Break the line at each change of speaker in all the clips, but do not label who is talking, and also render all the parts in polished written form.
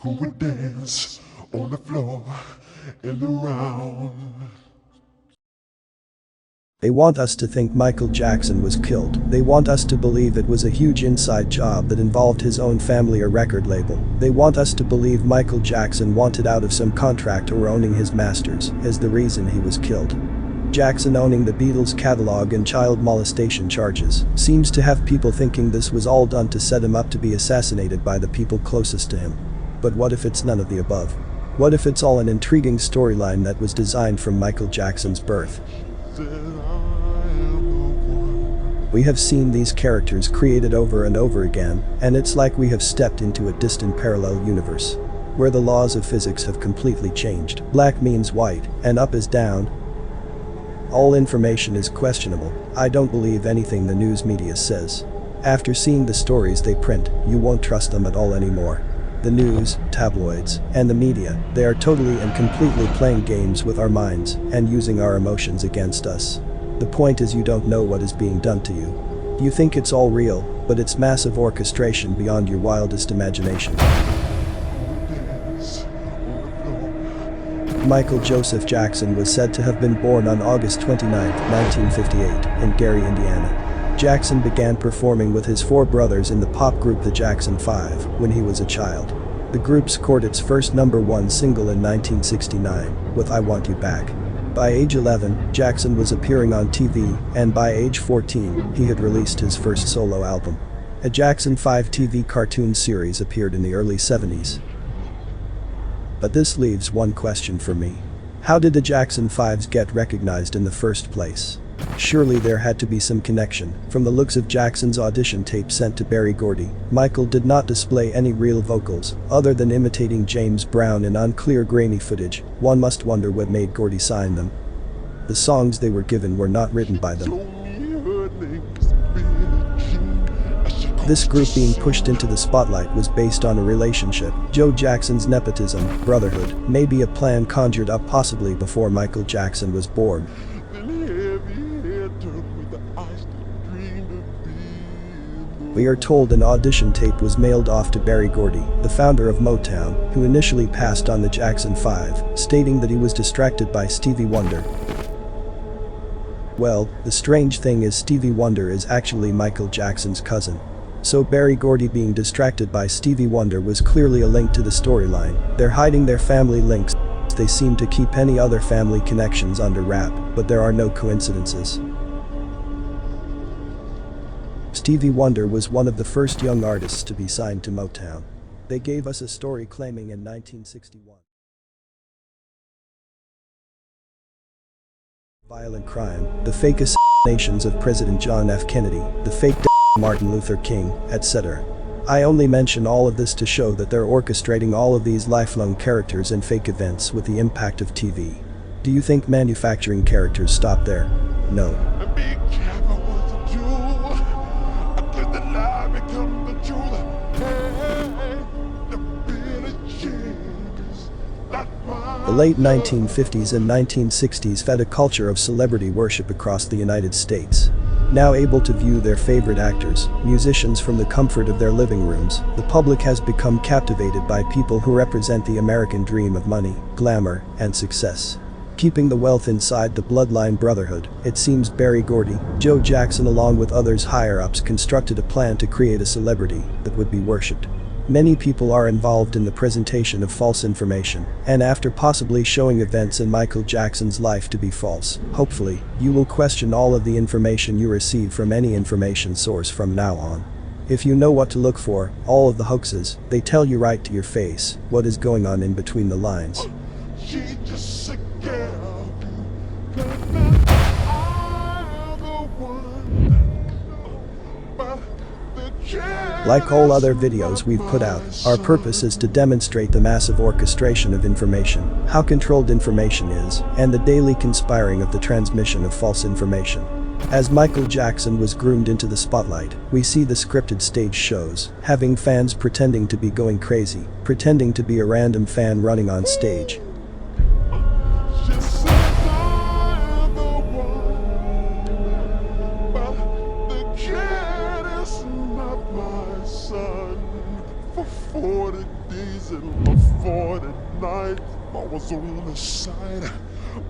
People would dance on the floor and around.
They want us to think Michael Jackson was killed. They want us to believe it was a huge inside job that involved his own family or record label. They want us to believe Michael Jackson wanted out of some contract or owning his masters as the reason he was killed. Jackson owning the Beatles catalog and child molestation charges seems to have people thinking this was all done to set him up to be assassinated by the people closest to him. But what if it's none of the above? What if it's all an intriguing storyline that was designed from Michael Jackson's birth? We have seen these characters created over and over again, and it's like we have stepped into a distant parallel universe where the laws of physics have completely changed. Black means white, and up is down. All information is questionable. I don't believe anything the news media says. After seeing the stories they print, you won't trust them at all anymore. The news, tabloids, and the media, they are totally and completely playing games with our minds and using our emotions against us. The point is you don't know what is being done to you. You think it's all real, but it's massive orchestration beyond your wildest imagination. Michael Joseph Jackson was said to have been born on August 29, 1958, in Gary, Indiana. Jackson began performing with his four brothers in the pop group The Jackson 5 when he was a child. The group scored its first #1 single in 1969 with I Want You Back. By age 11, Jackson was appearing on TV, and by age 14, he had released his first solo album. A Jackson 5 TV cartoon series appeared in the early 70s. But this leaves one question for me. How did the Jackson 5s get recognized in the first place? Surely there had to be some connection. From the looks of Jackson's audition tape sent to Berry Gordy, Michael did not display any real vocals, other than imitating James Brown in unclear grainy footage. One must wonder what made Gordy sign them. The songs they were given were not written by them. This group being pushed into the spotlight was based on a relationship. Joe Jackson's nepotism, brotherhood, may be a plan conjured up possibly before Michael Jackson was born. We are told an audition tape was mailed off to Berry Gordy, the founder of Motown, who initially passed on the Jackson 5, stating that he was distracted by Stevie Wonder. Well, the strange thing is Stevie Wonder is actually Michael Jackson's cousin. So Berry Gordy being distracted by Stevie Wonder was clearly a link to the storyline. They're hiding their family links. They seem to keep any other family connections under wrap, but there are no coincidences. Stevie Wonder was one of the first young artists to be signed to Motown. They gave us a story claiming in 1961. Violent crime, the fake assassinations of President John F. Kennedy, the fake Martin Luther King, etc. I only mention all of this to show that they're orchestrating all of these lifelong characters and fake events with the impact of TV. Do you think manufacturing characters stop there? No. The late 1950s and 1960s fed a culture of celebrity worship across the United States. Now able to view their favorite actors, musicians from the comfort of their living rooms, the public has become captivated by people who represent the American dream of money, glamour, and success. Keeping the wealth inside the bloodline brotherhood, it seems Berry Gordy, Joe Jackson along with others higher-ups constructed a plan to create a celebrity that would be worshipped. Many people are involved in the presentation of false information, and after possibly showing events in Michael Jackson's life to be false, hopefully, you will question all of the information you receive from any information source from now on. If you know what to look for, all of the hoaxes, they tell you right to your face what is going on in between the lines. Like all other videos we've put out, our purpose is to demonstrate the massive orchestration of information, how controlled information is, and the daily conspiring of the transmission of false information. As Michael Jackson was groomed into the spotlight, we see the scripted stage shows, having fans pretending to be going crazy, pretending to be a random fan running on stage.
For 40 days in my is on the side,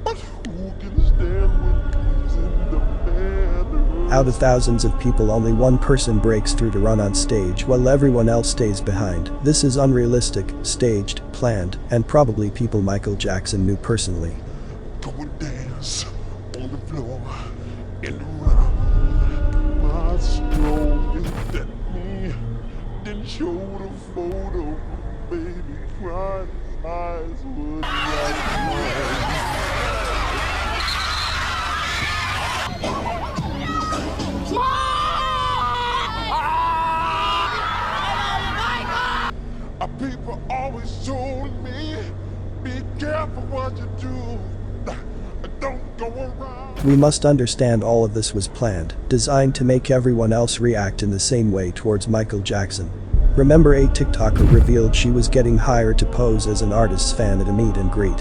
but who can stand when he's in the bed?
Out of thousands of people, only one person breaks through to run on stage while everyone else stays behind. This is unrealistic, staged, planned, and probably people Michael Jackson knew personally.
Go and dance on the floor and around. My stroke is that me. Then show the photo, baby cried, his eyes would like mine. People always told me, be careful what you do, don't go around.
We must understand all of this was planned, designed to make everyone else react in the same way towards Michael Jackson. Remember, a TikToker revealed she was getting hired to pose as an artist's fan at a meet and greet.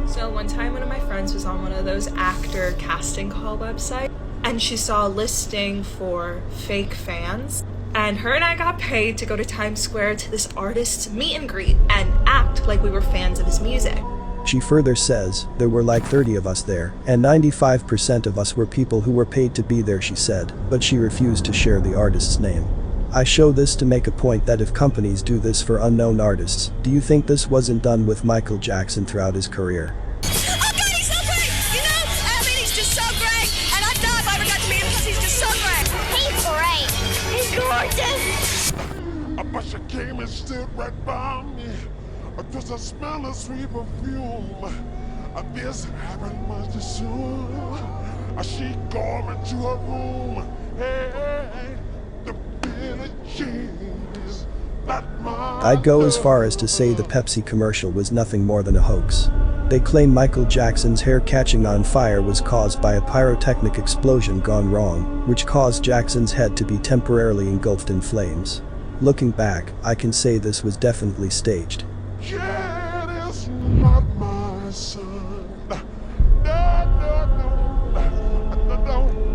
So one time one of my friends was on one of those actor casting call websites, and she saw a listing for fake fans. And her and I got paid to go to Times Square to this artist's meet and greet and act like we were fans of his music.
She further says, there were like 30 of us there, and 95% of us were people who were paid to be there, she said, but she refused to share the artist's name. I show this to make a point that if companies do this for unknown artists, do you think this wasn't done with Michael Jackson throughout his career?
But she came and stood right by me. Just a smell of sweet perfume. This happened much too soon. She called me to her room. Hey, the Billie Jean is not my
I'd go as far as to say the Pepsi commercial was nothing more than a hoax. They claim Michael Jackson's hair catching on fire was caused by a pyrotechnic explosion gone wrong, which caused Jackson's head to be temporarily engulfed in flames. Looking back, I can say this was definitely staged.
Yeah, it's not my son. No, no,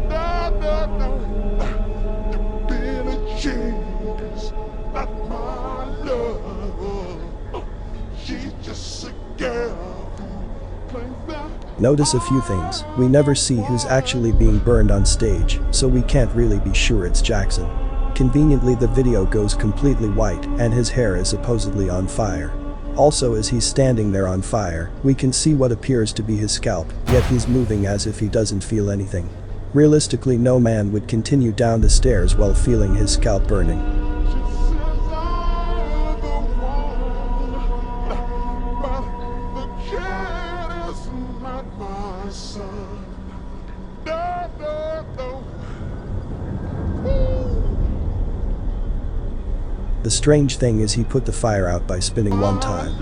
no, no, no. The Billie Jean is not my love. She's just a girl who plays that.
Notice a few things. We never see who's actually being burned on stage, so we can't really be sure it's Jackson. Conveniently, the video goes completely white and his hair is supposedly on fire. Also, as he's standing there on fire, we can see what appears to be his scalp, yet he's moving as if he doesn't feel anything. Realistically, no man would continue down the stairs while feeling his scalp burning. The strange thing is he put the fire out by spinning one time.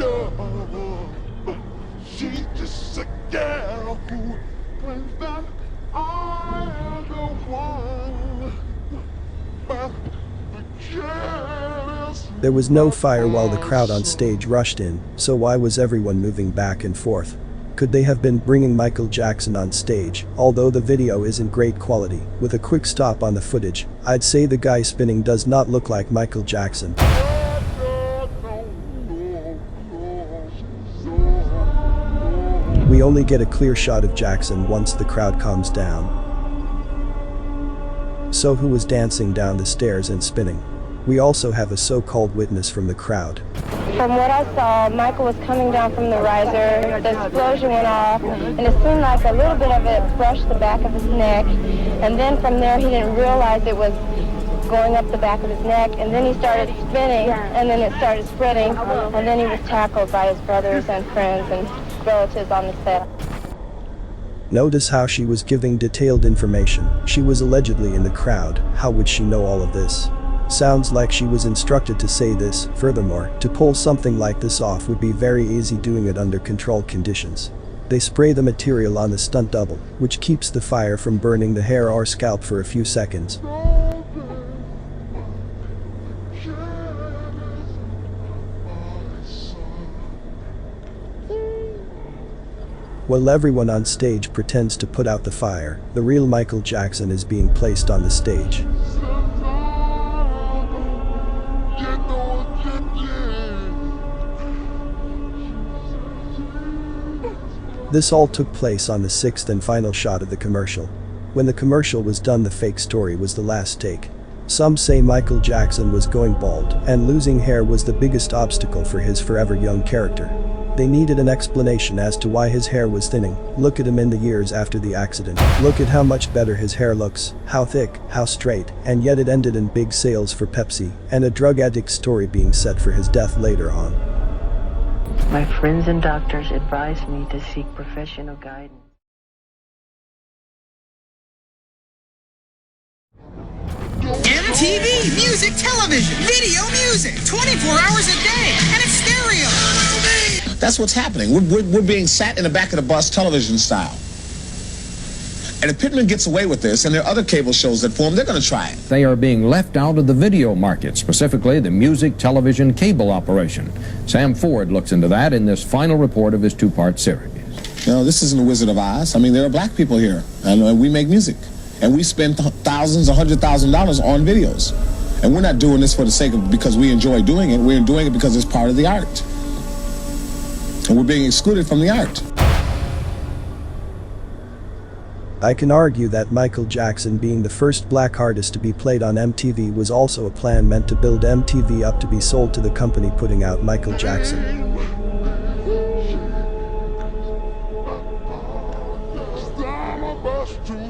There was no fire while the crowd on stage rushed in, so why was everyone moving back and forth? Could they have been bringing Michael Jackson on stage? Although the video isn't great quality, with a quick stop on the footage, I'd say the guy spinning does not look like Michael Jackson. We only get a clear shot of Jackson once the crowd calms down. So who was dancing down the stairs and spinning? We also have a so-called witness from the crowd.
From what I saw, Michael was coming down from the riser, the explosion went off, and it seemed like a little bit of it brushed the back of his neck, and then from there he didn't realize it was going up the back of his neck, and then he started spinning, and then it started spreading, and then he was tackled by his brothers and friends and relatives on the set.
Notice how she was giving detailed information. She was allegedly in the crowd. How would she know all of this? Sounds like she was instructed to say this. Furthermore, to pull something like this off would be very easy doing it under controlled conditions. They spray the material on the stunt double, which keeps the fire from burning the hair or scalp for a few seconds. While everyone on stage pretends to put out the fire, the real Michael Jackson is being placed on the stage. This all took place on the sixth and final shot of the commercial. When the commercial was done, the fake story was the last take. Some say Michael Jackson was going bald, and losing hair was the biggest obstacle for his forever young character. They needed an explanation as to why his hair was thinning. Look at him in the years after the accident. Look at how much better his hair looks, how thick, how straight, and yet it ended in big sales for Pepsi, and a drug addict's story being set for his death later on.
My friends and doctors advised me to seek professional guidance.
MTV, music, television, video music, 24 hours a day, and it's stereo.
That's what's happening. We're being sat in the back of the bus television style. And if Pittman gets away with this, and there are other cable shows that form, they're going to try it.
They are being left out of the video market, specifically the music, television, cable operation. Sam Ford looks into that in this final report of his two-part series.
You know, this isn't the Wizard of Oz. I mean, there are black people here, and we make music. And we spend thousands, $100,000 on videos. And we're not doing this for the sake of because we enjoy doing it. We're doing it because it's part of the art. And we're being excluded from the art.
I can argue that Michael Jackson being the first black artist to be played on MTV was also a plan meant to build MTV up to be sold to the company putting out Michael Jackson.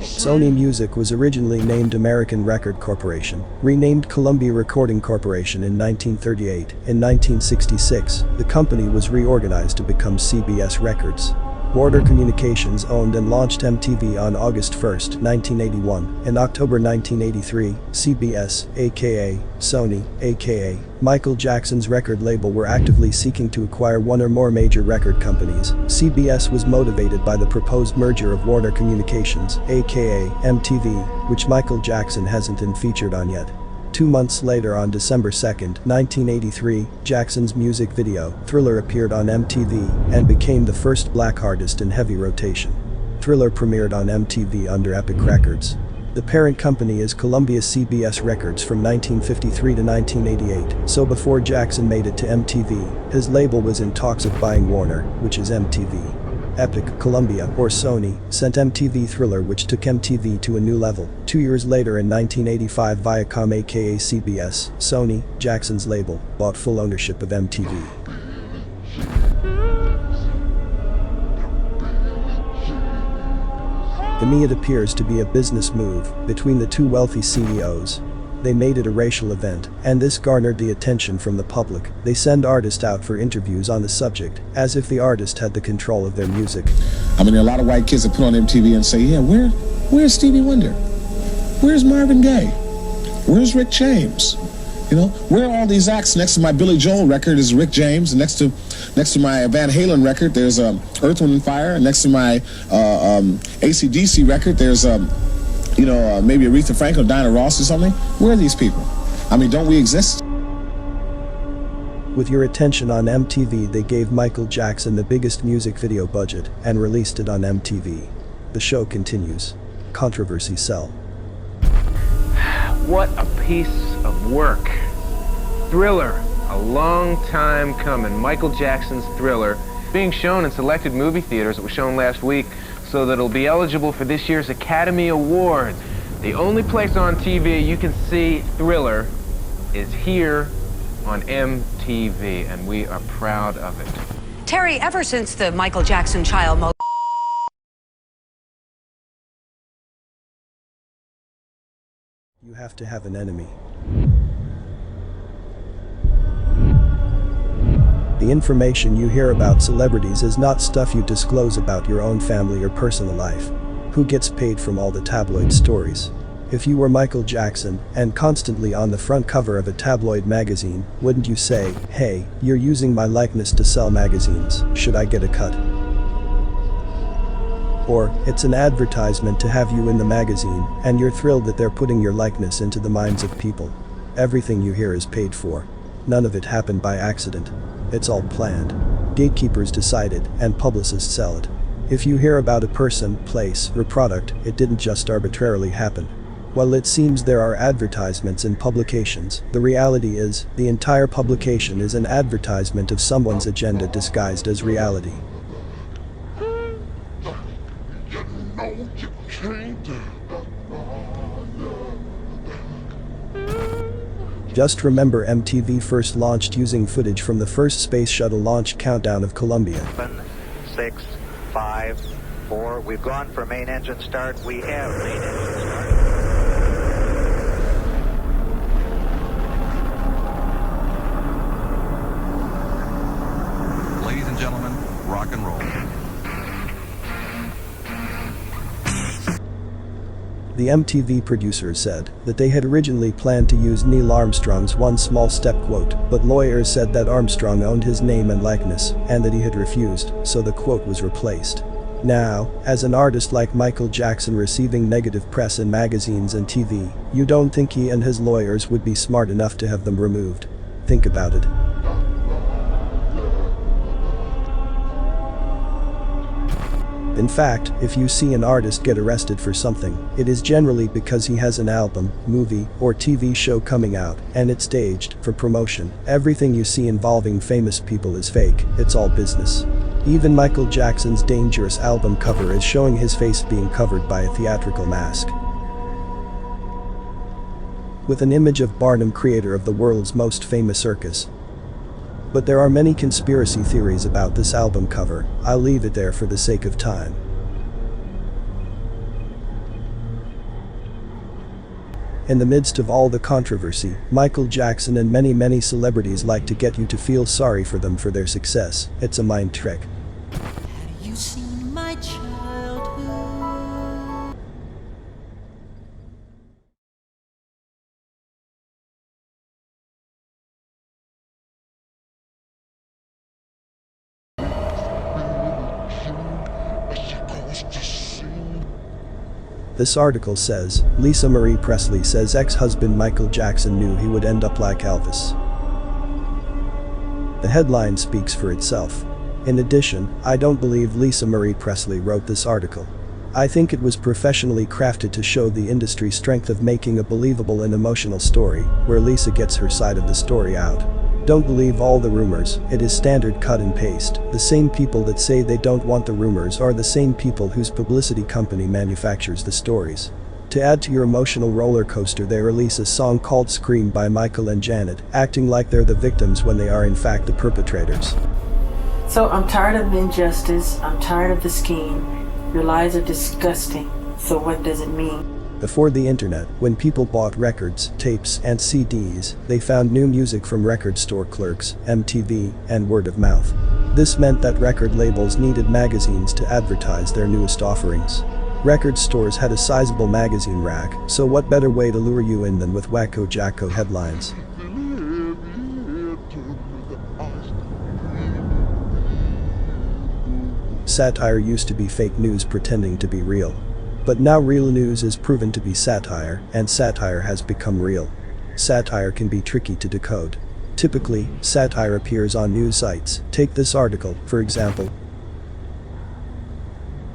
Sony Music was originally named American Record Corporation, renamed Columbia Recording Corporation in 1938. In 1966, the company was reorganized to become CBS Records. Warner Communications owned and launched MTV on August 1, 1981. In October 1983, CBS, aka Sony, aka Michael Jackson's record label, were actively seeking to acquire one or more major record companies. CBS was motivated by the proposed merger of Warner Communications, aka MTV, which Michael Jackson hasn't been featured on yet. 2 months later, on December 2, 1983, Jackson's music video, Thriller, appeared on MTV and became the first black artist in heavy rotation. Thriller premiered on MTV under Epic Records. The parent company is Columbia CBS Records from 1953 to 1988, so before Jackson made it to MTV, his label was in talks of buying Warner, which is MTV. Epic, Columbia, or Sony, sent MTV Thriller, which took MTV to a new level. 2 years later, in 1985, Viacom, aka CBS, Sony, Jackson's label, bought full ownership of MTV. To me, it appears to be a business move between the two wealthy CEOs. They made it a racial event, and this garnered the attention from the public. They send artists out for interviews on the subject, as if the artist had the control of their music.
I mean, there are a lot of white kids that put on MTV and say, yeah, where's Stevie Wonder? Where's Marvin Gaye? Where's Rick James? You know, where are all these acts? Next to my Billy Joel record is Rick James, and next to my Van Halen record, there's Earth, Wind & Fire, and next to my AC/DC record, there's maybe Aretha Franklin, Diana Ross or something. Where are these people? I mean, don't we exist?
With your attention on MTV, they gave Michael Jackson the biggest music video budget and released it on MTV. The show continues. Controversy sell.
What a piece of work. Thriller, a long time coming. Michael Jackson's Thriller, being shown in selected movie theaters. It was shown last week, so that it'll be eligible for this year's Academy Awards. The only place on TV you can see Thriller is here on MTV, and we are proud of it.
Terry, ever since the Michael Jackson child molestation,
You have to have an enemy. The information you hear about celebrities is not stuff you disclose about your own family or personal life. Who gets paid from all the tabloid stories? If you were Michael Jackson and constantly on the front cover of a tabloid magazine, wouldn't you say, hey, you're using my likeness to sell magazines, should I get a cut? Or, it's an advertisement to have you in the magazine, and you're thrilled that they're putting your likeness into the minds of people. Everything you hear is paid for. None of it happened by accident. It's all planned. Gatekeepers decided, and publicists sell it. If you hear about a person, place, or product, it didn't just arbitrarily happen. While it seems there are advertisements in publications, the reality is, the entire publication is an advertisement of someone's agenda disguised as reality.
No, you can't.
Just remember MTV first launched using footage from the first space shuttle launch countdown of Columbia.
7, 6, 5, 4. We've gone for main engine start. We have main engine start.
Ladies and gentlemen, rock and roll.
The MTV producers said that they had originally planned to use Neil Armstrong's "one small step" quote, but lawyers said that Armstrong owned his name and likeness, and that he had refused, so the quote was replaced. Now, as an artist like Michael Jackson receiving negative press in magazines and TV, you don't think he and his lawyers would be smart enough to have them removed? Think about it. In fact, if you see an artist get arrested for something, it is generally because he has an album, movie, or TV show coming out, and it's staged for promotion. Everything you see involving famous people is fake, it's all business. Even Michael Jackson's Dangerous album cover is showing his face being covered by a theatrical mask. With an image of Barnum, creator of the world's most famous circus. But there are many conspiracy theories about this album cover. I'll leave it there for the sake of time. In the midst of all the controversy, Michael Jackson and many celebrities like to get you to feel sorry for them for their success. It's a mind trick.
Have you seen my childhood?
This article says, Lisa Marie Presley says ex-husband Michael Jackson knew he would end up like Elvis. The headline speaks for itself. In addition, I don't believe Lisa Marie Presley wrote this article. I think it was professionally crafted to show the industry's strength of making a believable and emotional story, where Lisa gets her side of the story out. Don't believe all the rumors, it is standard cut and paste. The same people that say they don't want the rumors are the same people whose publicity company manufactures the stories. To add to your emotional roller coaster, they release a song called Scream by Michael and Janet, acting like they're the victims when they are in fact the perpetrators.
So I'm tired of injustice, I'm tired of the scheme. Your lies are disgusting, so what does it mean?
Before the internet, when people bought records, tapes, and CDs, they found new music from record store clerks, MTV, and word of mouth. This meant that record labels needed magazines to advertise their newest offerings. Record stores had a sizable magazine rack, so what better way to lure you in than with Wacko Jacko headlines? Satire used to be fake news pretending to be real. But now real news is proven to be satire, and satire has become real. Satire can be tricky to decode. Typically, satire appears on news sites. Take this article, for example.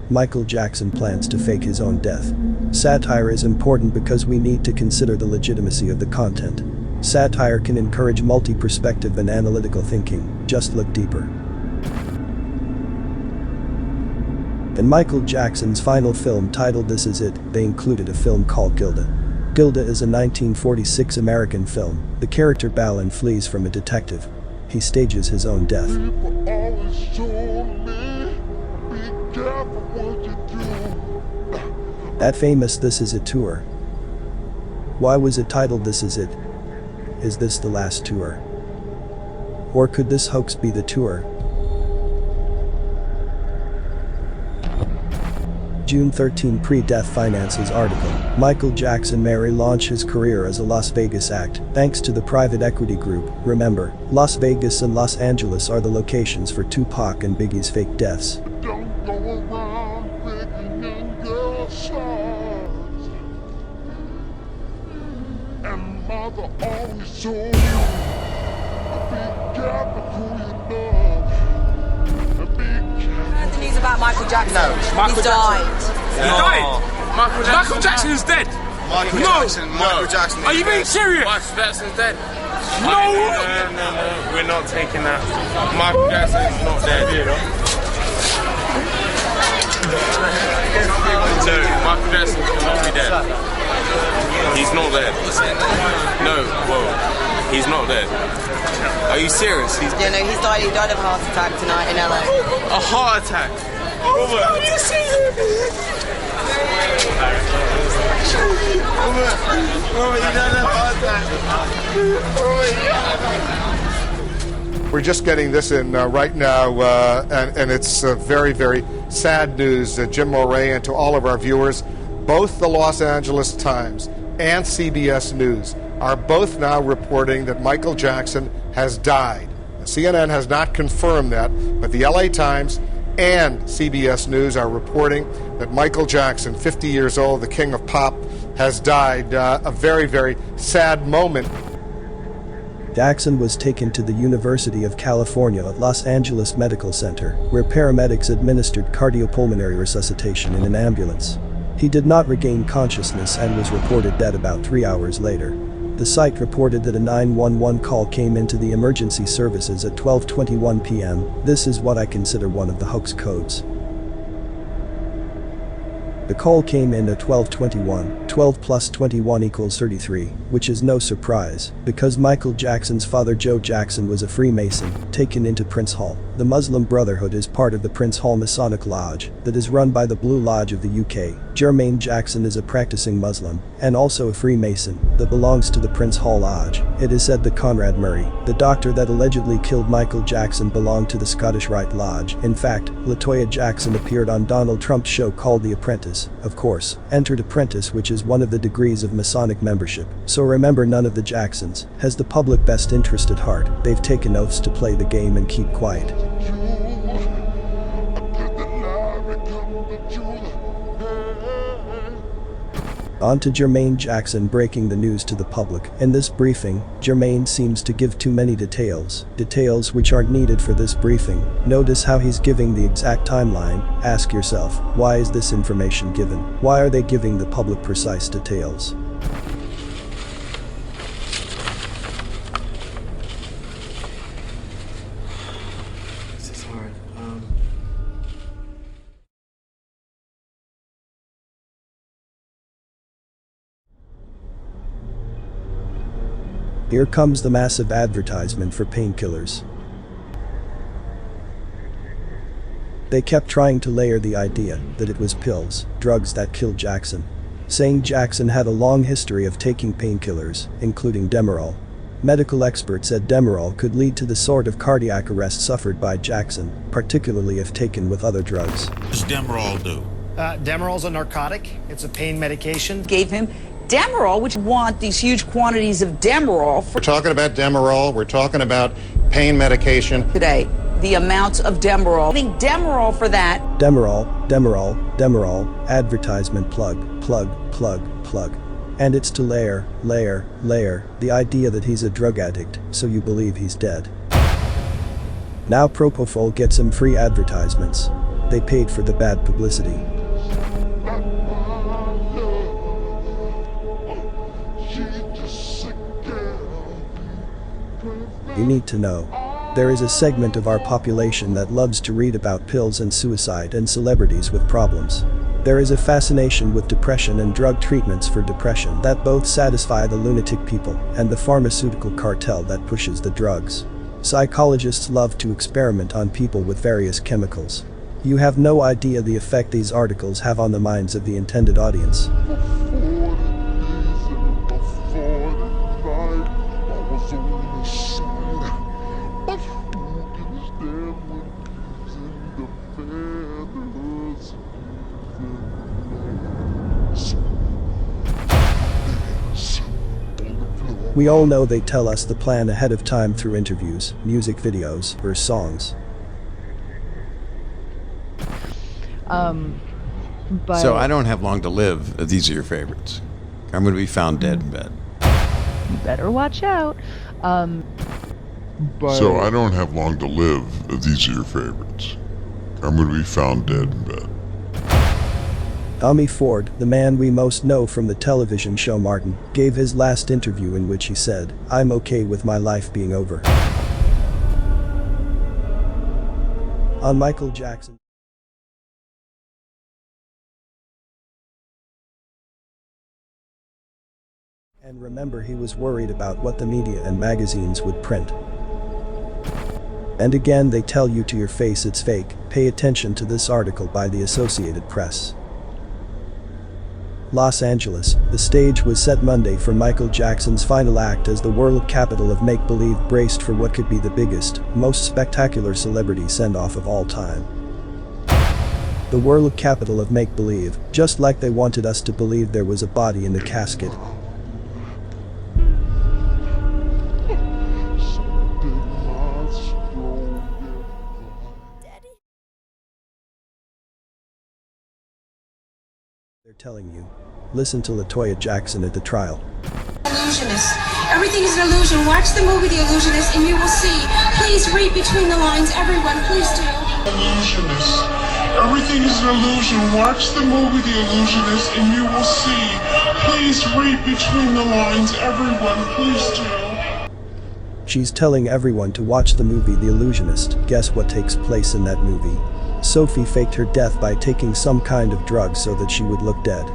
Michael Jackson plans to fake his own death. Satire is important because we need to consider the legitimacy of the content. Satire can encourage multi-perspective and analytical thinking. Just look deeper. In Michael Jackson's final film titled This Is It, they included a film called Gilda. Gilda is a 1946 American film. The character Balin flees from a detective. He stages his own death. That famous This Is It tour. Why was it titled This Is It? Is this the last tour? Or could this hoax be the tour? June 13 pre-death finances article. Michael Jackson may relaunch his career as a Las Vegas act, thanks to the private equity group. Remember, Las Vegas and Los Angeles are the locations for Tupac and Biggie's fake deaths.
Don't go around picking young girls' hearts. And mother always told you, be careful who you love.
The news about Michael Jackson.
No, Michael
He died.
He died? Michael Jackson is dead. Michael Jackson. Are you being serious? Michael Jackson's dead. No, we're not taking that. Michael Jackson is not dead. He's not dead. No, whoa. He's not dead. Are you serious?
Yeah, no, he died of a heart attack tonight in LA.
A heart attack? Robert.
Have you seen him?
Robert, you died of a heart attack.
We're just getting this in right now, and it's very, very sad news, Jim Moray, and to all of our viewers. Both the Los Angeles Times and CBS News are both now reporting that Michael Jackson has died. CNN has not confirmed that, but the LA Times and CBS News are reporting that Michael Jackson, 50 years old, the king of pop, has died. A very, very sad moment.
Jackson was taken to the University of California at Los Angeles Medical Center, where paramedics administered cardiopulmonary resuscitation in an ambulance. He did not regain consciousness and was reported dead about 3 hours later. The site reported that a 911 call came into the emergency services at 12:21 p.m. This is what I consider one of the hoax codes. The call came in at 12:21, 12 plus 21 equals 33, which is no surprise, because Michael Jackson's father Joe Jackson was a Freemason, taken into Prince Hall. The Muslim Brotherhood is part of the Prince Hall Masonic Lodge, that is run by the Blue Lodge of the UK. Jermaine Jackson is a practicing Muslim, and also a Freemason, that belongs to the Prince Hall Lodge. It is said that Conrad Murray, the doctor that allegedly killed Michael Jackson, belonged to the Scottish Rite Lodge. In fact, LaToya Jackson appeared on Donald Trump's show called The Apprentice, of course, entered Apprentice, which is one of the degrees of Masonic membership. So remember, none of the Jacksons has the public best interest at heart. They've taken oaths to play the game and keep quiet. On to Jermaine Jackson breaking the news to the public. In this briefing, Jermaine seems to give too many details which aren't needed for this briefing. Notice how he's giving the exact timeline. Ask yourself, why is this information given? Why are they giving the public precise details?
This is hard.
Here comes the massive advertisement for painkillers. They kept trying to layer the idea that it was pills, drugs that killed Jackson, saying Jackson had a long history of taking painkillers, including Demerol. Medical experts said Demerol could lead to the sort of cardiac arrest suffered by Jackson, particularly if taken with other drugs.
What does Demerol do?
Demerol's a narcotic. It's a pain medication.
Gave him Demerol, which want these huge quantities of Demerol for
We're talking about Demerol. We're talking about pain medication.
today. The amounts of Demerol. I think Demerol for that.
Demerol, advertisement plug. And it's to layer the idea that he's a drug addict, so you believe he's dead. Now Propofol gets him free advertisements. They paid for the bad publicity. You need to know. There is a segment of our population that loves to read about pills and suicide and celebrities with problems. There is a fascination with depression and drug treatments for depression that both satisfy the lunatic people and the pharmaceutical cartel that pushes the drugs. Psychologists love to experiment on people with various chemicals. You have no idea the effect these articles have on the minds of the intended audience. We all know they tell us the plan ahead of time through interviews, music videos, or songs.
So I don't have long to live. These are your favorites. I'm going to be found dead in bed.
You better watch out.
So I don't have long to live. These are your favorites. I'm going to be found dead in bed.
Tommy Ford, the man we most know from the television show Martin, gave his last interview in which he said, "I'm okay with my life being over." On Michael Jackson. And remember, he was worried about what the media and magazines would print. And again, they tell you to your face it's fake. Pay attention to this article by the Associated Press. Los Angeles, the stage was set Monday for Michael Jackson's final act as the world capital of make-believe braced for what could be the biggest, most spectacular celebrity send-off of all time. The world capital of make-believe, just like they wanted us to believe there was a body in the casket. They're telling you. Listen to LaToya Jackson at the trial.
Illusionist. Everything is an illusion. Watch the movie The Illusionist and you will see. Please read between the lines, everyone. Please do.
Illusionist. Everything is an illusion. Watch the movie The Illusionist and you will see. Please read between the lines, everyone. Please do.
She's telling everyone to watch the movie The Illusionist. Guess what takes place in that movie? Sophie faked her death by taking some kind of drug so that she would look dead.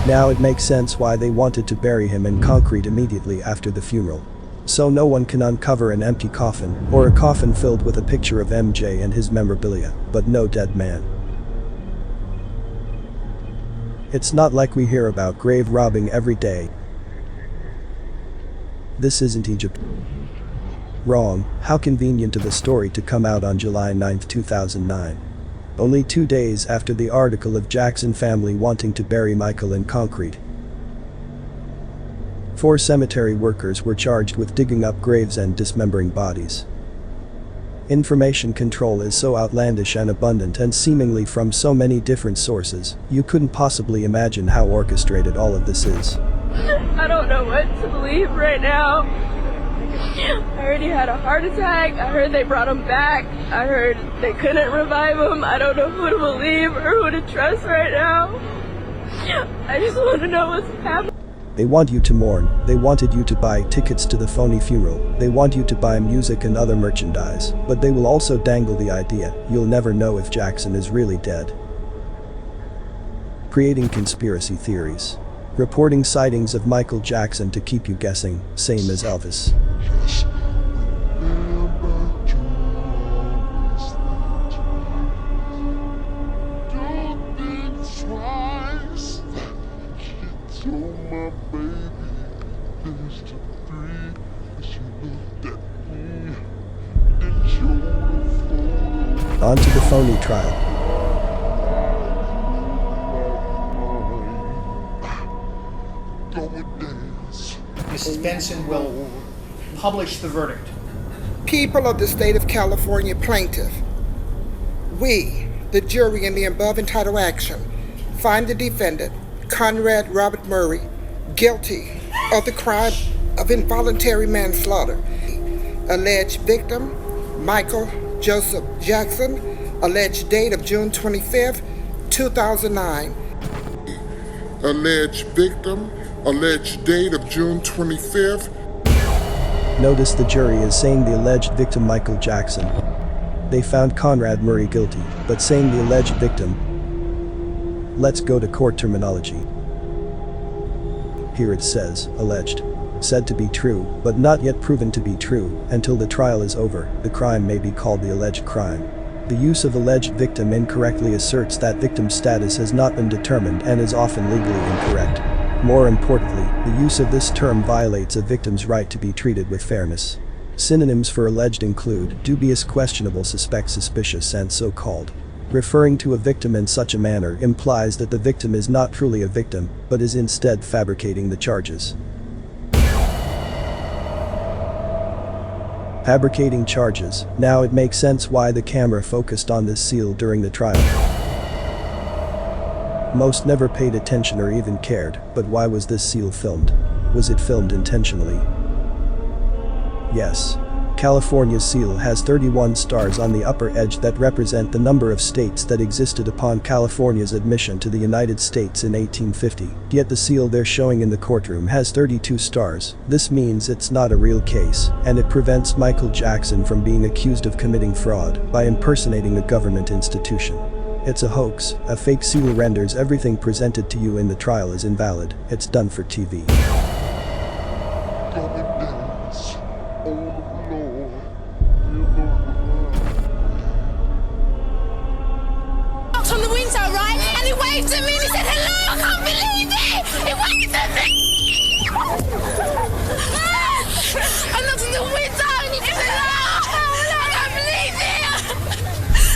Now it makes sense why they wanted to bury him in concrete immediately after the funeral. So no one can uncover an empty coffin, or a coffin filled with a picture of MJ and his memorabilia, but no dead man. It's not like we hear about grave robbing every day. This isn't Egypt. Wrong. How convenient of a story to come out on July 9, 2009. Only 2 days after the article of Jackson family wanting to bury Michael in concrete. 4 cemetery workers were charged with digging up graves and dismembering bodies. Information control is so outlandish and abundant and seemingly from so many different sources, you couldn't possibly imagine how orchestrated all of this is.
I don't know what to believe right now. I heard he had a heart attack. I heard they brought him back. I heard they couldn't revive him. I don't know who to believe or who to trust right now. I just want to know what's happening.
They want you to mourn. They wanted you to buy tickets to the phony funeral. They want you to buy music and other merchandise. But they will also dangle the idea you'll never know if Jackson is really dead. Creating conspiracy theories. Reporting sightings of Michael Jackson to keep you guessing, same as Elvis. On to the phony trial.
Mrs. Benson will publish the verdict.
People of the state of California plaintiff, we, the jury in the above entitled action, find the defendant, Conrad Robert Murray, guilty of the crime of involuntary manslaughter. Alleged victim, Michael Joseph Jackson, alleged date of June 25th, 2009.
Alleged victim, alleged date of June 25th.
Notice the jury is saying the alleged victim Michael Jackson. They found Conrad Murray guilty, but saying the alleged victim. Let's go to court terminology. Here it says, alleged. Said to be true, but not yet proven to be true. Until the trial is over, the crime may be called the alleged crime. The use of alleged victim incorrectly asserts that victim's status has not been determined and is often legally incorrect. More importantly, the use of this term violates a victim's right to be treated with fairness. Synonyms for alleged include dubious, questionable, suspect, suspicious, and so-called. Referring to a victim in such a manner implies that the victim is not truly a victim, but is instead fabricating the charges. Fabricating charges. Now it makes sense why the camera focused on this seal during the trial. Most never paid attention or even cared, but why was this seal filmed? Was it filmed intentionally? Yes. California's seal has 31 stars on the upper edge that represent the number of states that existed upon California's admission to the United States in 1850. Yet the seal they're showing in the courtroom has 32 stars. This means it's not a real case, and it prevents Michael Jackson from being accused of committing fraud by impersonating a government institution. It's a hoax. A fake seal renders everything presented to you in the trial as invalid. It's done for TV.
waved to me and he said, hello, I can't believe it! He waved at me! I looked in the window and he said, hello! I can't believe it!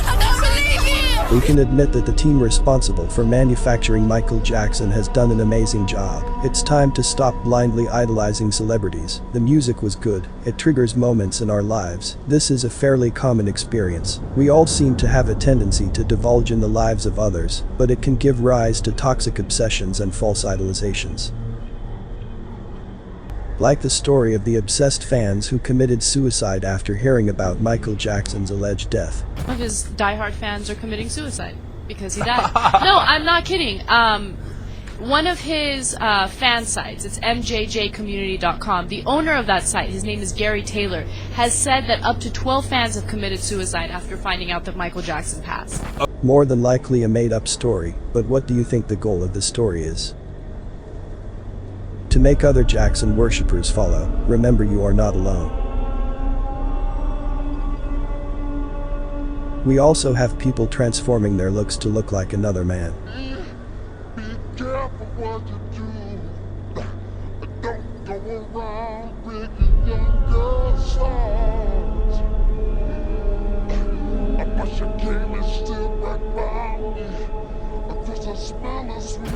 I can't believe it!
We can admit that the team responsible for manufacturing Michael Jackson has done an amazing job. It's time to stop blindly idolizing celebrities. The music was good, it triggers moments in our lives. This is a fairly common experience. We all seem to have a tendency to divulge in the lives of others, but it can give rise to toxic obsessions and false idolizations. Like the story of the obsessed fans who committed suicide after hearing about Michael Jackson's alleged death.
Some of his diehard fans are committing suicide because he died. No, I'm not kidding. One of his fan sites, it's mjjcommunity.com, the owner of that site, his name is Gary Taylor, has said that up to 12 fans have committed suicide after finding out that Michael Jackson passed.
More than likely a made-up story, but what do you think the goal of the story is? To make other Jackson worshippers follow. Remember, you are not alone. We also have people transforming their looks to look like another man.
Be careful what you do. Don't go around breaking young girls' hearts. I wish I came and stood right by me.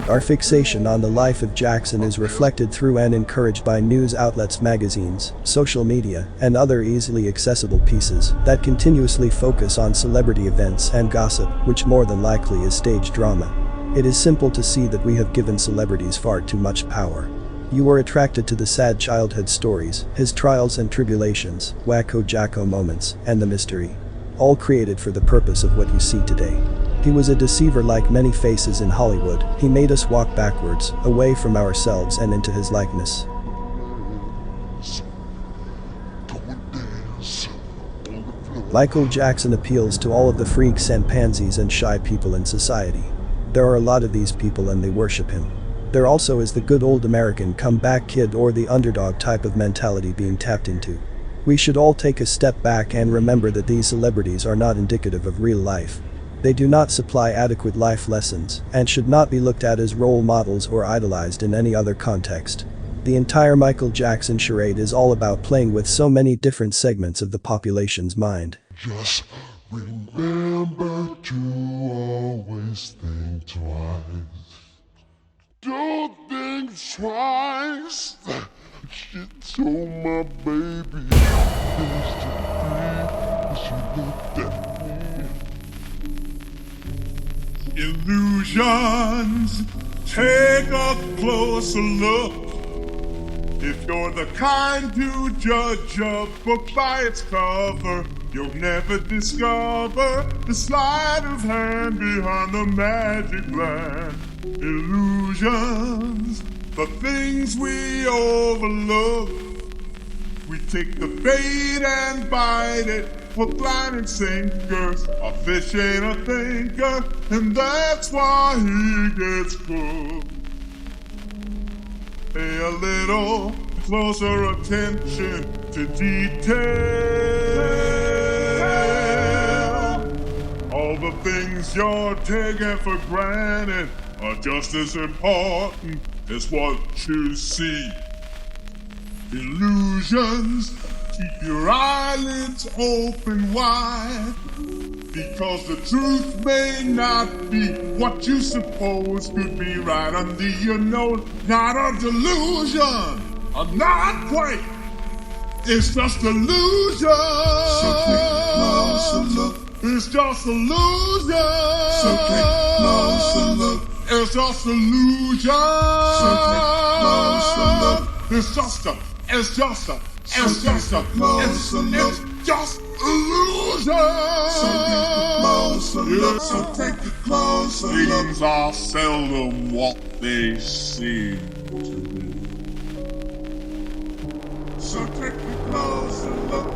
Our fixation on the life of Jackson is reflected through and encouraged by news outlets, magazines, social media, and other easily accessible pieces that continuously focus on celebrity events and gossip, which more than likely is stage drama. It is simple to see that we have given celebrities far too much power. You were attracted to the sad childhood stories, his trials and tribulations, wacko jacko moments, and the mystery. All created for the purpose of what you see today. He was a deceiver like many faces in Hollywood. He made us walk backwards, away from ourselves and into his likeness. Michael Jackson appeals to all of the freaks and pansies and shy people in society. There are a lot of these people and they worship him. There also is the good old American comeback kid or the underdog type of mentality being tapped into. We should all take a step back and remember that these celebrities are not indicative of real life. They do not supply adequate life lessons and should not be looked at as role models or idolized in any other context. The entire Michael Jackson charade is all about playing with so many different segments of the population's mind.
Just remember to always think twice. Do think twice. She told my baby things to be. She looked at me.
Illusions, take a closer look. If you're the kind to judge a book by its cover, you'll never discover the sleight of hand behind the magic land. Illusions, the things we overlook. We take the bait and bite it for blinding sinkers. A fish ain't a thinker, and that's why he gets cooked. Pay a little closer attention to detail. All the things you're taking for granted are just as important as what you see. Illusions, keep your eyelids open wide, because the truth may not be what you suppose could be right under your nose. Not a delusion, not quite. It's just illusion. So take a closer look. It's just illusion. So take a closer look. It's just illusion. So take a closer look. It's just a illusion. So take a closer look. Things are seldom what they seem to be. So take a closer look.